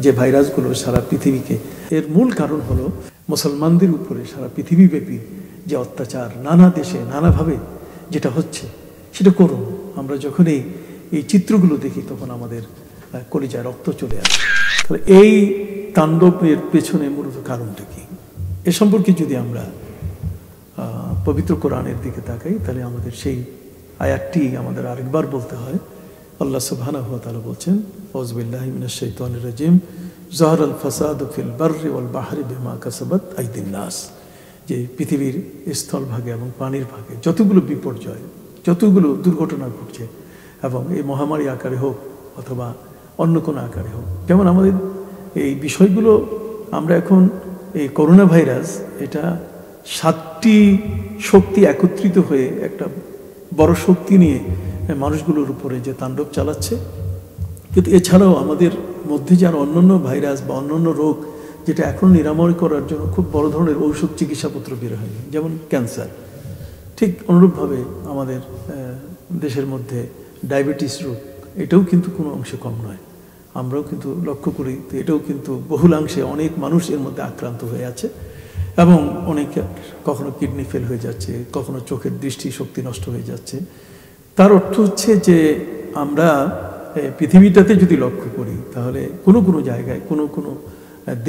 যে ভাইরাসগুলো সারা পৃথিবীকে, এর মূল কারণ হলো মুসলমানদের উপরে সারা পৃথিবীব্যাপী যে অত্যাচার নানা দেশে নানাভাবে যেটা হচ্ছে সেটা করুন। আমরা যখন এই চিত্রগুলো দেখি তখন আমাদের কলিজায় রক্ত চলে আসে। তাহলে এই তাণ্ডবের পেছনে মূলত কারণটা কি, এ সম্পর্কে যদি আমরা পবিত্র কোরআনের দিকে তাকাই তাহলে আমাদের সেই আয়াতটি আমাদের আরেকবার বলতে হয়। আল্লাহ সুবহানাহু ওয়া তাআলা বলছেন, আউযু বিল্লাহি মিনাশ শাইতানির রাজিম, যাহারাল ফাসাদু ফিল বাররি ওয়াল বাহরি বিমা কাসাবাত আইদিন নাস। যে পৃথিবীর স্থলভাগে এবং পানির ভাগে যতগুলো বিপর্যয়, যতগুলো দুর্ঘটনা ঘটছে, এবং এই মহামারী আকারে হোক অথবা অন্য কোনো আকারে হোক, যেমন আমাদের এই বিষয়গুলো আমরা এখন এই করোনা ভাইরাস, এটা 7টি শক্তি একত্রিত হয়ে একটা বড় শক্তি নিয়ে মানুষগুলোর উপরে যে তাণ্ডব চালাচ্ছে। কিন্তু এছাড়াও আমাদের মধ্যে যে আর অন্যান্য ভাইরাস বা অন্যান্য রোগ যেটা এখন নিরাময় করার জন্য খুব বড় ধরনের ঔষধ চিকিৎসাপত্র বের হয়নি, যেমন ক্যান্সার, ঠিক অনুরূপভাবে আমাদের দেশের মধ্যে ডায়াবেটিস রোগ, এটাও কিন্তু কোনো অংশে কম নয়। আমরাও কিন্তু লক্ষ্য করি, তো এটাও কিন্তু বহুলাংশে অনেক মানুষ এর মধ্যে আক্রান্ত হয়ে আছে, এবং অনেক কখনো কিডনি ফেল হয়ে যাচ্ছে, কখনো চোখের দৃষ্টি শক্তি নষ্ট হয়ে যাচ্ছে। তার অর্থ হচ্ছে যে আমরা পৃথিবীটাতে যদি লক্ষ্য করি তাহলে কোনো কোনো জায়গায় কোনো কোনো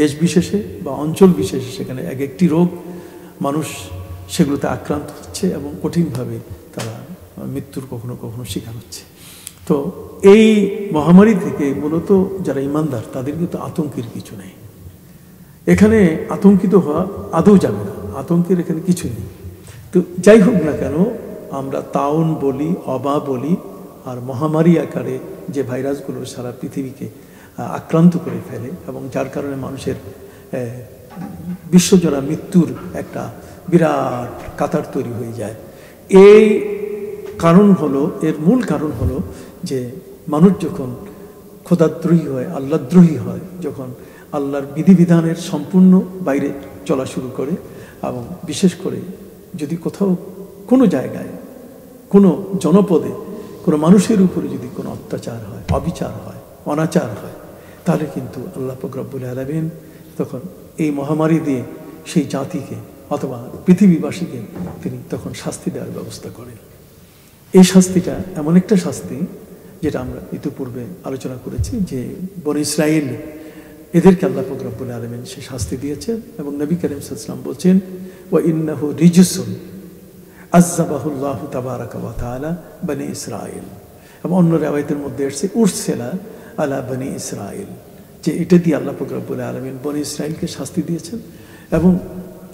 দেশ বিশেষে বা অঞ্চল বিশেষে সেখানে এক একটি রোগ মানুষ সেগুলোতে আক্রান্ত হচ্ছে এবং কঠিনভাবে তারা মৃত্যুর কখনো কখনো শিকার হচ্ছে। তো এই মহামারী থেকে মূলত যারা ইমানদার তাদের কিন্তু আতঙ্কের কিছু নেই। এখানে আতঙ্কিত হওয়া আদৌ যাবে না, আতঙ্কের এখানে কিছু নেই। তো যাই হোক না কেন, আমরা তাউন বলি, অবা বলি, আর মহামারী আকারে যে ভাইরাসগুলো সারা পৃথিবীকে আক্রান্ত করে ফেলে এবং যার কারণে মানুষের বিশ্বজোড়া মৃত্যুর একটা বিরাট কাতার তৈরি হয়ে যায়, এই কারণ হলো, এর মূল কারণ হলো যে মানুষ যখন খোদাদ্রোহী হয়, আল্লাহদ্রোহী হয়, যখন আল্লাহর বিধিবিধানের সম্পূর্ণ বাইরে চলা শুরু করে, এবং বিশেষ করে যদি কোথাও কোনো জায়গায় কোনো জনপদে কোনো মানুষের উপরে যদি কোনো অত্যাচার হয়, অবিচার হয়, অনাচার হয়, তাহলে কিন্তু আল্লাহ পাক রব্বুল আলামিন তখন এই মহামারী দিয়ে সেই জাতিকে অথবা পৃথিবীবাসীকে তিনি তখন শাস্তি দেওয়ার ব্যবস্থা করেন। এই শাস্তিটা এমন একটা শাস্তি যেটা আমরা ইতিপূর্বে আলোচনা করেছি, যে বনী ইসরাইল এদেরকে আল্লাহ পাক রব্বুল আলামিন সে শাস্তি দিয়েছেন, এবং নবী করিম সাল্লাল্লাহু আলাইহি ওয়াসাল্লাম বলছেন, ওয়া ইন্নাহু রিজসুন আযাবাহুল্লাহু তাবারাকা ওয়া তাআলা বনী ইসরাইল। এবং অন্য রিওয়ায়াতের মধ্যে এসেছে উরসিলা আলা বনী ইসরাইল, যে এটা দিয়ে আল্লাহ পাক রব্বুল আলামিন বনী ইসরাইলকে শাস্তি দিয়েছেন। এবং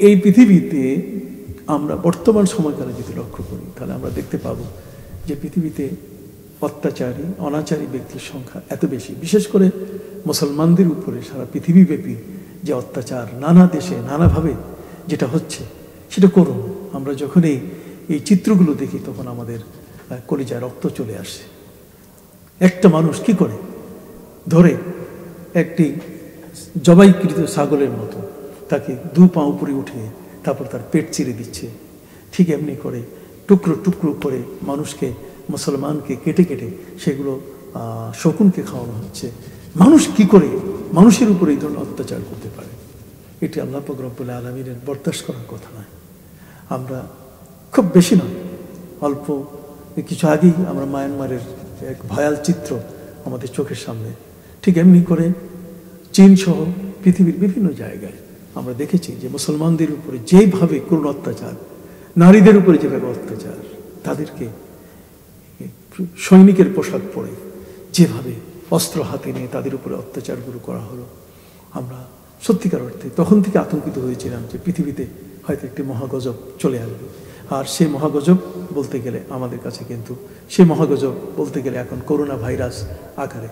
এই পৃথিবীতে আমরা বর্তমান সময়কালে যদি লক্ষ্য করি তাহলে আমরা দেখতে পাবো যে পৃথিবীতে অত্যাচারী অনাচারী ব্যক্তির সংখ্যা এত বেশি, বিশেষ করে মুসলমানদের উপরে সারা পৃথিবীব্যাপী যে অত্যাচার নানা দেশে নানাভাবে যেটা হচ্ছে সেটা করুন। আমরা যখন এই চিত্রগুলো দেখি তখন আমাদের কলিজায় রক্ত চলে আসে। একটা মানুষ কি করে ধরে একটি জবাইকৃত ছাগলের মতো তাকে 2 পা উপরে উঠিয়ে তারপর তার পেট চিরে দিচ্ছে, ঠিক এমনি করে টুকরো টুকরো করে মানুষকে, মুসলমানকে কেটে কেটে সেগুলো শকুনকে খাওয়ানো হচ্ছে। মানুষ কি করে মানুষের উপরে এই ধরনের অত্যাচার করতে পারে? এটি আল্লাহ পাক রব্বুল আলামিনের বরদাস্ত করার কথা নয়। আমরা খুব বেশি নয়, অল্প কিছু আগেই আমরা মায়ানমারের এক ভয়াল চিত্র আমাদের চোখের সামনে, ঠিক এমনি করে চীন সহ পৃথিবীর বিভিন্ন জায়গায় আমরা দেখেছি যে মুসলমানদের উপরে যেভাবে করুণ অত্যাচার, নারীদের উপরে যেভাবে অত্যাচার, তাদেরকে সৈনিকের পোশাক পরে যেভাবে অস্ত্র হাতে নিয়ে তাদের উপরে অত্যাচারগুলো করা হলো, আমরা সত্যিকার অর্থে তখন থেকে আতঙ্কিত হয়েছিলাম যে পৃথিবীতে হয়তো একটি মহাগজব চলে আসবে। আর সেই মহাগজব বলতে গেলে আমাদের কাছে কিন্তু সেই মহাগজব বলতে গেলে এখন করোনা ভাইরাস আকারে